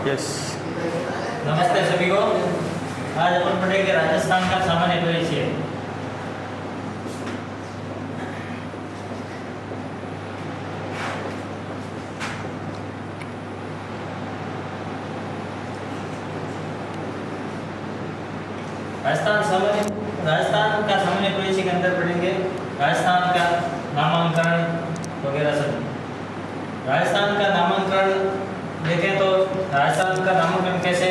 Yes. नमस्ते सभी को। आज अपन पढ़ेंगे राजस्थान का सामान्य परिचय। राजस्थान का सामान्य परिचय के अंदर पढ़ेंगे राजस्थान का नामांकन वगैरह सब। राजस्थान का नामांकन देखें तो राजस्थान का नामांकन कैसे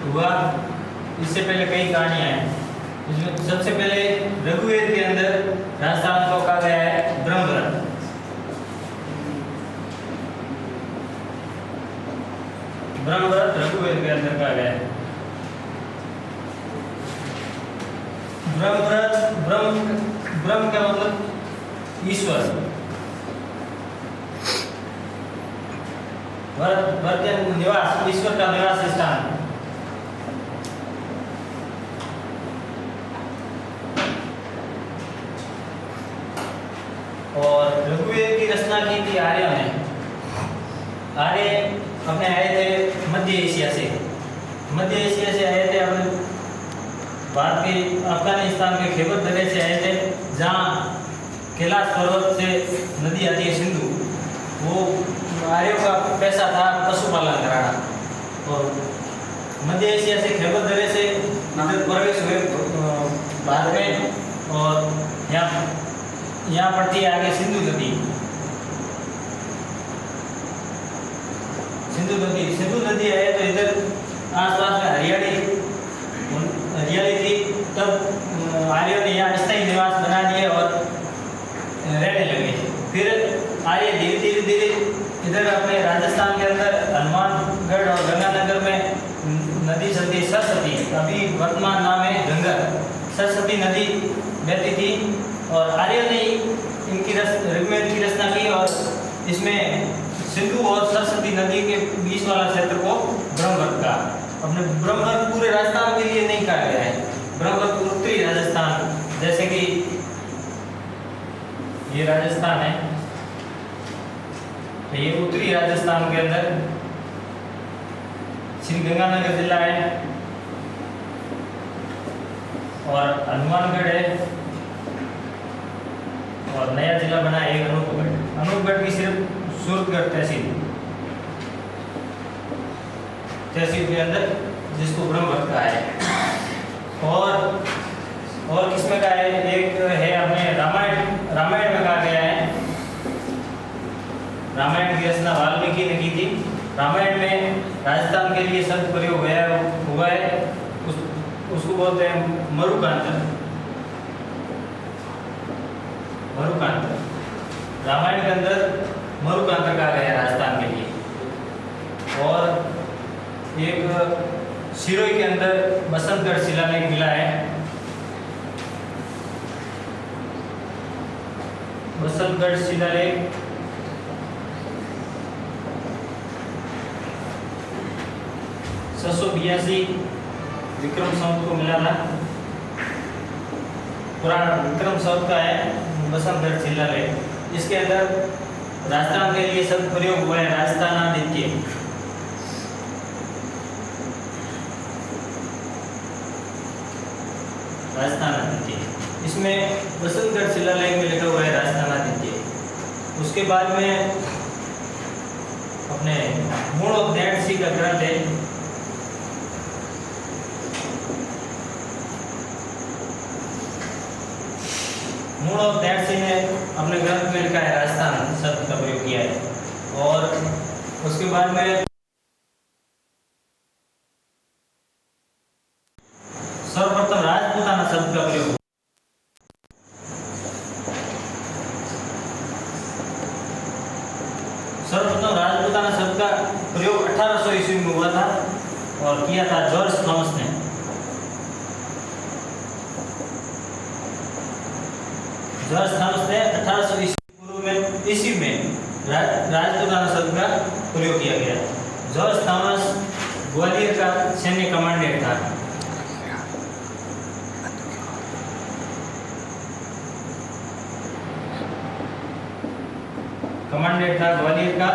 हुआ, इससे पहले कई कहानियां हैं। इसमें सबसे पहले ऋग्वेद के अंदर राजस्थान को कहा गया है ब्रह्मरथ। ब्रह्मरथ ऋग्वेद के अंदर कहा गया है। ब्रह्म का मतलब ईश्वर। निवास, ईश्वर का निवास स्थान। और ऋग्वेद की रचना की थी आर्यों ने। आर्य अपने आए थे मध्य एशिया से। मध्य एशिया से आए थे, अपने भारत के अफगानिस्तान के खैबर दर्रे से आए थे, जहाँ कैलाश पर्वत से नदी आती है सिंधु। वो आर्यों का पैसा था पशुपालन कराना। और मध्य एशिया से खैबर दर्रे से इधर प्रवेश हुए भारत में, और यहाँ पड़ती है आगे सिंधु नदी। सिंधु नदी आए तो इधर आसपास में हरियाली थी। तब आर्यों ने यहाँ स्थायी निवास बना लिए और रहने लगे। फिर आर्य धीरे धीरे इधर अपने राजस्थान के अंदर हनुमानगढ़ और गंगानगर में नदी चलती सरस्वती, अभी वर्तमान नाम है गंगा। सरस्वती नदी बहती थी और आर्यों ने इनकी ऋग्वेद की रचना की, और इसमें सिंधु और सरस्वती नदी के बीच वाला क्षेत्र को ब्रह्मरथ का। अपने ब्रह्मरथ पूरे राजस्थान के लिए नहीं कहा गया है। ब्रह्मरथ उत्तरी राजस्थान, जैसे कि ये राजस्थान है, तो ये उत्तरी राजस्थान के अंदर श्री गंगानगर जिला है, और हनुमानगढ़ है, और नया जिला बना है एक अनूपगढ़। अनूपगढ़ की सिर्फ सूरतगढ़ तहसील के अंदर, जिसको ब्रह्मरथ कहा है। और किसमें कहा है? एक है अपने रामायण में कहा गया है। रामायण की रचना वाल्मीकि ने की थी। रामायण में राजस्थान के लिए शब्द प्रयोग हुआ है, उसको बोलते हैं मरुकांतर। रामायण के अंदर मरुकांतर कहा गया है राजस्थान के लिए। और एक सिरोही के अंदर बसंतगढ़ शिलालेख मिला है। बसंतगढ़ शिलालेख 682 विक्रम संवत को मिला था। पुराना विक्रम संवत का है बसंतगढ़ शिलालेख। इसके अंदर राजस्थान के लिए शब्द प्रयोग हुआ है राजस्थानादित्य। इसमें बसंतगढ़ शिलालेख में लिखा हुआ है राजस्थानादित्य। उसके बाद में अपने मूणोत्तैंसी का ग्रंथ है। मूणोत्तैंसी ने अपने ग्रंथ में लिखा है राजस्थान शब्द का प्रयोग किया है। और उसके बाद में सर्वप्रथम राजपूताना शब्द का प्रयोग। सर्वप्रथम राजपूताना शब्द का प्रयोग 1800 ईस्वी में हुआ था और किया था जॉर्ज थॉमस ने। जॉर्ज थॉमस ने 1800 ईस्वी में राजपूताना शब्द का प्रयोग किया गया। जॉर्ज थॉमस ग्वालियर का सैन्य कमांडेंट था। ग्वालियर का,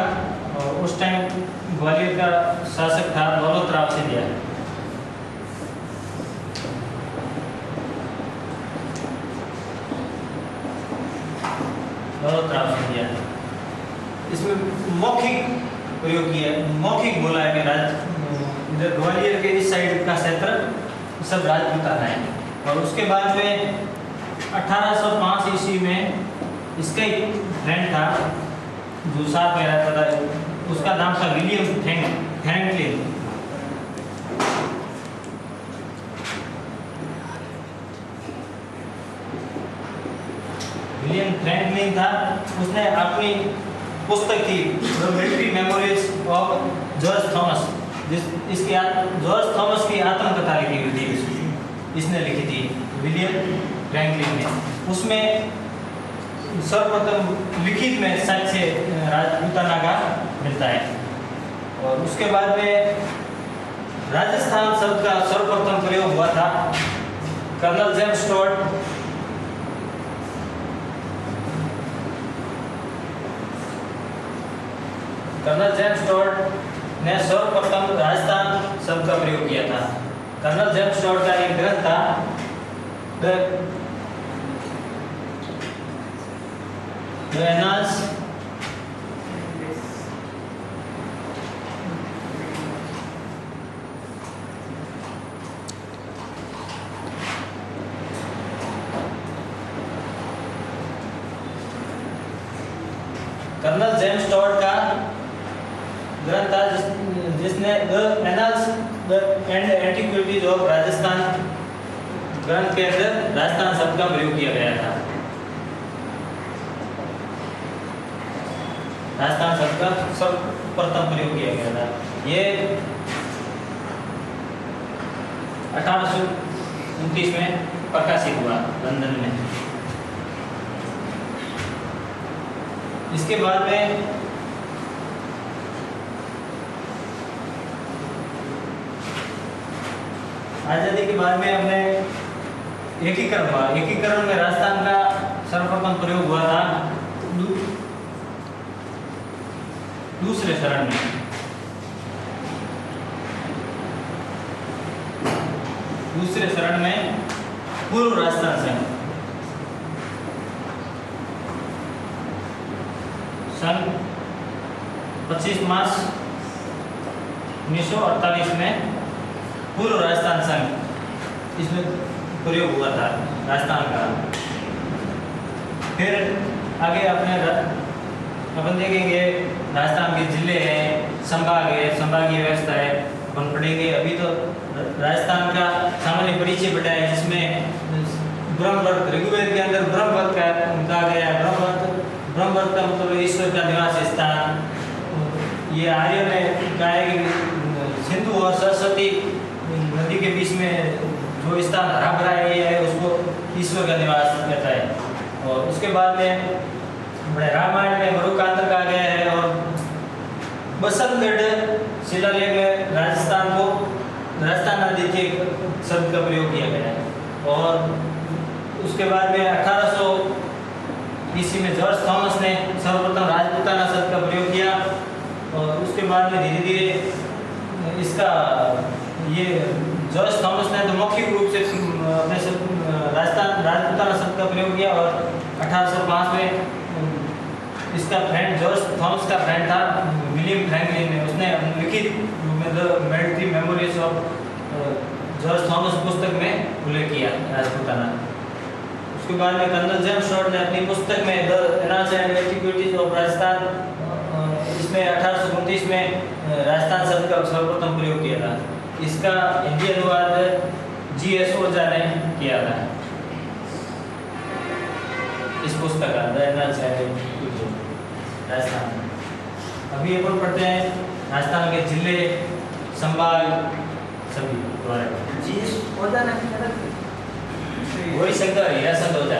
और उस टाइम ग्वालियर का शासक था दौलत राव सिंधिया। दौलत राव सिंधिया इसमें मौखिक प्रयोग किया, मौखिक बोला है कि इधर ग्वालियर के इस साइड का क्षेत्र सब राजपूताना है। और उसके बाद में 1805 ईस्वी में इसका एक फ्रेंड था जो साथ में रहता था, उसका नाम था विलियम फ्रैंकलिन। विलियम फ्रैंकलिन था, उसने अपनी पुस्तक थी the military memories of George Thomas, इसकी जॉर्ज थॉमस की आत्मकथा लिखी हुई थी, इसने लिखी थी विलियम फ्रैंकलिन ने। उसमें सर्वप्रथम लिखित में साक्ष्य राजपूताना का मिलता है। और उसके बाद में राजस्थान शब्द का सर्वप्रथम प्रयोग हुआ था Colonel James Tod, Colonel James Tod ने सर्वप्रथम राजस्थान शब्द का प्रयोग किया था। कर्नल जेम्स टॉड का एक ग्रंथ था the Annals Colonel James Tod का ग्रंथ था जिसने the Annals and Antiquities of Rajasthan ग्रंथ के अंदर राजस्थान शब्द का प्रयोग किया गया था। राजस्थान शब्द का सर्वप्रथम प्रयोग किया गया था। ये 1829 में प्रकाशित हुआ लंदन में। इसके बाद में आजादी के बाद में हमने एकीकरण हुआ। एकीकरण में राजस्थान का सर्वप्रथम प्रयोग हुआ था दूसरे चरण में। दूसरे चरण में पूर्व राजस्थान संघ 25 मार्च 1948 में पूर्व राजस्थान संघ इसमें प्रयोग हुआ था राजस्थान का। फिर आगे अपन देखेंगे राजस्थान के जिले हैं, संभाग है, संभागीय व्यवस्था है, अपन पढ़ेंगे। अभी तो राजस्थान का सामान्य परिचय पढ़ा है जिसमें ब्रह्मवर्त, ऋग्वेद के अंदर ब्रह्मवर्त का कहा गया है। ब्रह्मवर्त का मतलब ईश्वर का निवास स्थान। ये आर्य ने कहा है कि सिंधु और सरस्वती नदी के बीच में जो स्थान हरा भरा है उसको ईश्वर का निवास कहता है। और उसके बाद में बड़े रामायण में मरुकांतर कहा गया है। और बसंतगढ़ शिलालेख में राजस्थान को राजस्थान आदि के शब्द का प्रयोग किया गया है। और उसके बाद में 1800 ईस्वी में जॉर्ज थॉमस ने सर्वप्रथम राजपूताना शब्द का प्रयोग किया। और उसके बाद में धीरे धीरे इसका ये जॉर्ज थॉमस ने तो मौखिक रूप से अपने राजस्थान राजपूताना शब्द का प्रयोग किया। और 1805 में इसका फ्रेंड जॉर्ज थॉमस का फ्रेंड था विलियम फ्रैंकलिन ने, उसने लिखित military memories of George Thomas पुस्तक में उल्लेख किया राजपूताना। उसके बाद में कर्नल जेम्स टॉड ने अपनी पुस्तक में the Annals and Antiquities of Rajasthan इसमें 1829 में राजस्थान शब्द का सर्वप्रथम प्रयोग किया था। इसका हिंदी अनुवाद जी.एस. ओझा ने किया था इस पुस्तक का the Annals and Antiquities of Rajasthan. अभी अपन पढ़ते हैं राजस्थान के जिले, संभाग सभी द्वारा। जी.एस. ओझा ने गौरी शंकर हीराचंद ओझा,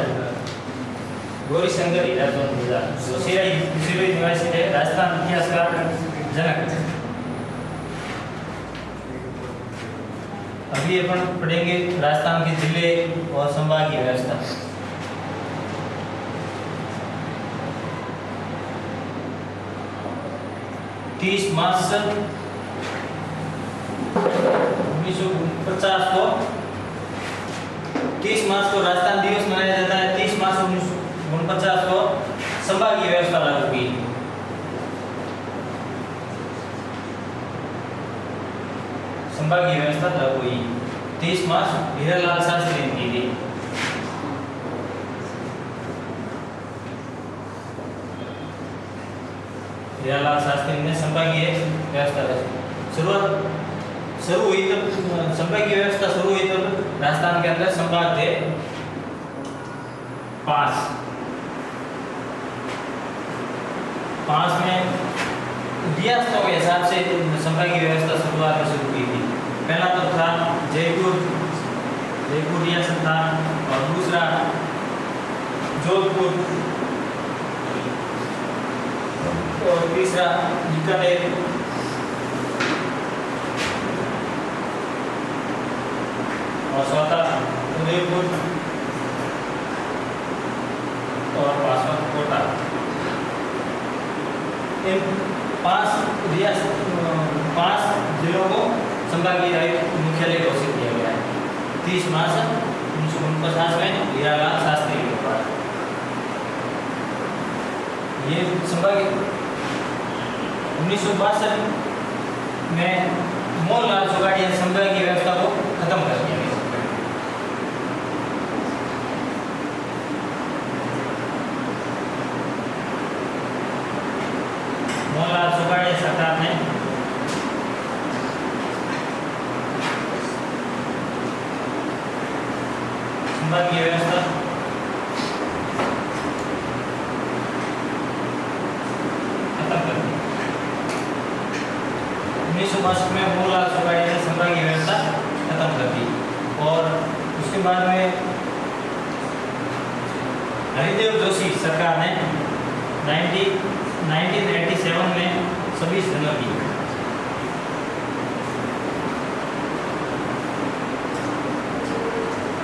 गौरी शंकर हीराचंद ओझा सिरोही निवासी थे, राजस्थान इतिहासकार जनक। अभी अपन पढ़ेंगे राजस्थान के जिले और संभागीय व्यवस्था। 30 मार्च 1949 को 30 मार्च को राजस्थान दिवस मनाया जाता है। 30 मार्च 1949 को संभागीय व्यवस्था लागू की। संभागीय व्यवस्था लागू हुई 30 मार्च हीरालाल शास्त्री ने की थी। हीरालाल शास्त्री ने संभागीय व्यवस्था शुरू हुई। तो संभागीय व्यवस्था शुरू हुई तो राजस्थान के अंदर संभाग थे 5 में रियासतों के हिसाब से संभागीय व्यवस्था शुरुआत में शुरू की थी। पहला तो था जयपुर रियासत था, और दूसरा जोधपुर, और तीसरा बीकानेर, और चौथा उदयपुर, और पांचवा कोटा। इन 5 जिलों को संभागीय मुख्यालय घोषित किया गया है 30 मार्च 1949 में हीरालाल शास्त्री के ऊपर। ये संभागीय 1962 में मोहनलाल सुगाड़िया संभागीय व्यवस्था को खत्म कर दिया गया। मोहनलाल सुगाड़िया सरकार ने संभागीय व्यवस्था खत्म कर दी। 1962 में मोहनलाल सुगाड़िया ने संभागीय व्यवस्था खत्म कर दी, और उसके बाद में हरिदेव जोशी सरकार ने 1987 में 26 जनवरी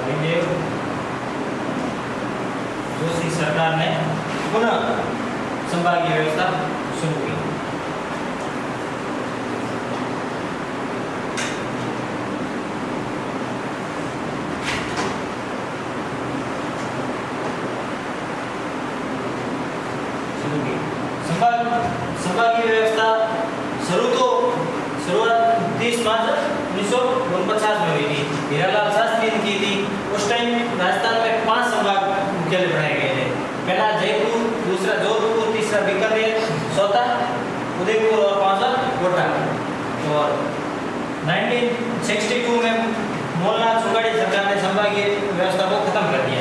हरिदेव जोशी सरकार ने पुनः संभागीय व्यवस्था शुरू की। संभागीय व्यवस्था शुरुआत 30 मार्च 1949 में हुई थी। हीरालाल शास्त्री ने की थी। उस टाइम राजस्थान में 5 संभाग मुख्यालय बनाए गए थे। पहला जयपुर, दूसरा जोधपुर, तीसरा बीकानेर, चौथा उदयपुर, और पांचवा कोटा। और 1962 में मोहनलाल सुगाड़िया सरकार ने संभागीय व्यवस्था को खत्म कर दिया।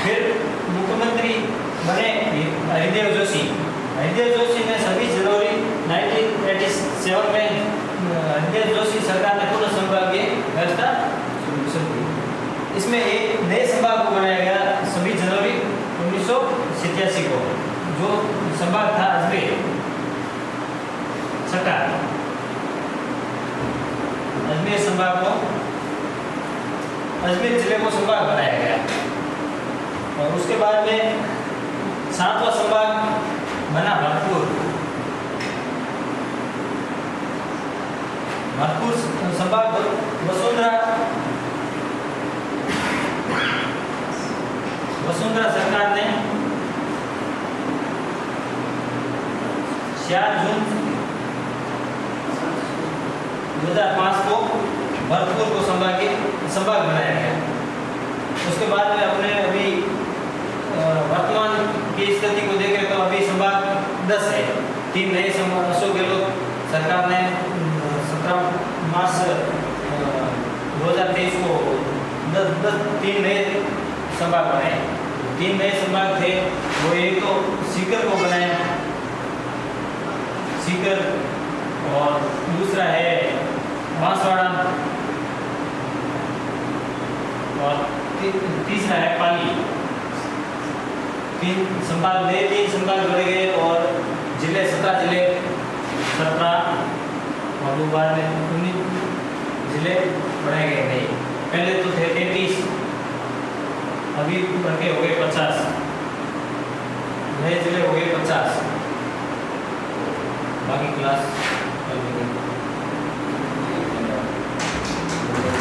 फिर मुख्यमंत्री बने हरिदेव जोशी। हरिदेव जोशी ने 26 जनवरी 1987 में हरिदेव जोशी सरकार ने पुनः संभागीय व्यवस्था शुरू की। इसमें एक नए संभाग को बनाया गया 26 जनवरी 1987 को, जो संभाग था अजमेर। छठा अजमेर संभाग को, अजमेर जिले को संभाग बनाया गया। और उसके बाद में 7वां संभाग बना भरतपुर संभाग। वसुंधरा सरकार ने 4 जून 2005 को भरतपुर को संभाग बनाया गया। उसके बाद में अपने अभी वर्तमान की स्थिति को देखें तो अभी संभाग 10 है। 3 नए अशोक गहलोत सरकार ने 17 मार्च 2023 को 3 नए संभाग बनाए। 3 नए संभाग थे, वो एक तो सीकर को बनाया, सीकर, और दूसरा है बांसवाड़ा, और तीसरा है पाली। 3 संभाग जोड़े गए, और जिले 17 जिले 17, और बाद में 19 जिले बनाए गए थे। पहले तो थे 33, अभी बढ़ के हो गए 50, नए जिले हो गए 50। बाकी क्लास